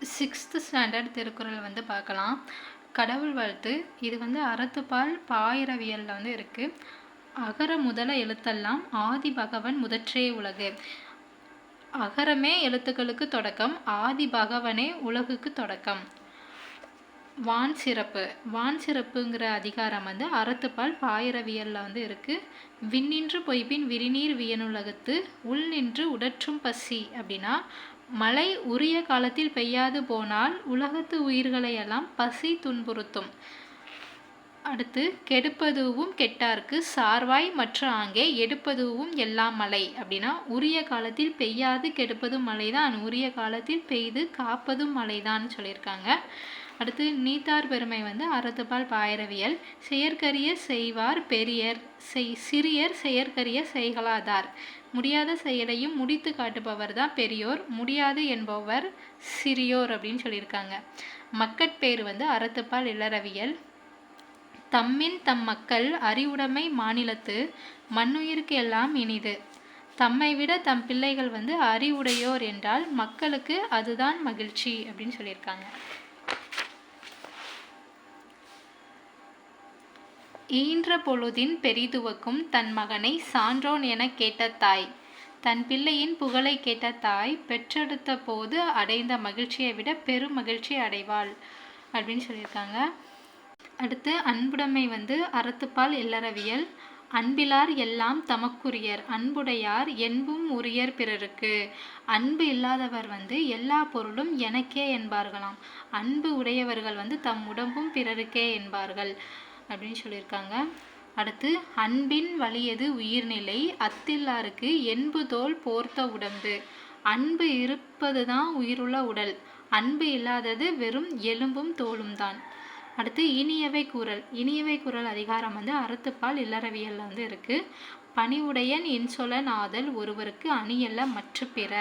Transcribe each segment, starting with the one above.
6th standard Thirukkural வந்து பார்க்கலாம். கடவுள் வாழ்த்து. இது வந்து அறத்துப்பால் பாயிரவியலில் வந்து இருக்குது. அகர முதல எழுத்தெல்லாம் ஆதி பகவன் முதற்றே உலகு. அகரமே எழுத்துக்களுக்கு தொடக்கம், ஆதி பகவனே உலகுக்கு தொடக்கம். வான் சிறப்பு. வான் சிறப்புங்கிற அதிகாரம் வந்து அறத்துப்பால் பாயிரவியலில் வந்து இருக்குது. விண்ணின்று பொய்பின் விரிநீர் வியனுலகத்து உள் நின்று உடற்றும் பசி அப்படின்னா, மழை உரிய காலத்தில் பெய்யாது போனால் உலகத்து உயிர்களையெல்லாம் பசி துன்புறுத்தும். அடுத்து, கெடுப்பதுவும் கெட்டார்க்கு சார்வாய் மற்ற ஆங்கே எடுப்பதுவும் எல்லாம் மழை அப்படின்னா, உரிய காலத்தில் பெய்யாது கெடுப்பதும் மழைதான், உரிய காலத்தில் பெய்து காப்பதும் மழைதான் சொல்லியிருக்காங்க. அடுத்து, நீத்தார் பெருமை வந்து அறத்துப்பால் பாயிரவியல். செயற்கரிய செய்வார் பெரியர், சிறியர் செயற்கரிய செய்கலாதார். முடியாத செயலையும் முடித்து காட்டுபவர் தான் பெரியோர், முடியாது என்பவர் சிறியோர் அப்படின்னு சொல்லியிருக்காங்க. மக்கட்பேறு வந்து அறத்துப்பால் இல்லறவியல். தம்மின் தம் மக்கள் அறிவுடைமை மாநிலத்து மண்ணுயிருக்கு எல்லாம் இனிது. தம்மை விட தம் பிள்ளைகள் வந்து அறிவுடையோர் என்றால் மக்களுக்கு அதுதான் மகிழ்ச்சி அப்படின்னு சொல்லியிருக்காங்க. ஈன்ற பொழுதின் பெரிதுவக்கும் தன் மகனை சான்றோன் என கேட்ட தாய். தன் பிள்ளையின் புகழை கேட்ட தாய் பெற்றெடுத்த போது அடைந்த மகிழ்ச்சியை விட பெரும் மகிழ்ச்சி அடைவாள் அப்படின்னு சொல்லியிருக்காங்க. அடுத்து, அன்புடைமை வந்து அறத்துப்பால் இல்லறவியல். அன்பிலார் எல்லாம் தமக்குரியர், அன்புடையார் என்பும் உரியர் பிறருக்கு. அன்பு இல்லாதவர் வந்து எல்லா பொருளும் எனக்கே என்பார்களாம். அன்பு உடையவர்கள் வந்து தம் உடம்பும் பிறருக்கே என்பார்கள் அப்படின்னு சொல்லியிருக்காங்க. அடுத்து, அன்பின் வலியது உயிர்நிலை அத்தில்லாருக்கு என்பு தோல் போர்த்த உடம்பு. அன்பு இருப்பது தான் உயிருள்ள உடல், அன்பு இல்லாதது வெறும் எலும்பும் தோலும் தான். அடுத்து, இனியவை கூறல். இனியவை கூறல் அதிகாரம் வந்து அறத்துப்பால் இல்லறவியலில் வந்து இருக்குது. பணிவுடையன் இன்சொலன் ஆதல் ஒருவருக்கு அணியல்ல மற்ற பிற.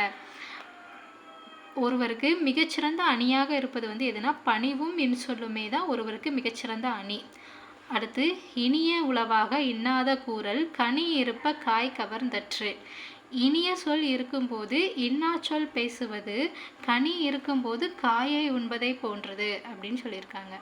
ஒருவருக்கு மிகச்சிறந்த அணியாக இருப்பது வந்து எதுனா பணிவும் இன்சொல்லுமே தான் ஒருவருக்கு மிகச்சிறந்த அணி. அடுத்து, இனிய உளவாக இன்னாத கூறல் கனி இருப்ப காய் கவர்ந்தற்று. இனிய சொல் இருக்கும்போது இன்னா சொல் பேசுவது கனி இருக்கும்போது காயை உண்பதை போன்றது அப்படின்னு சொல்லியிருக்காங்க.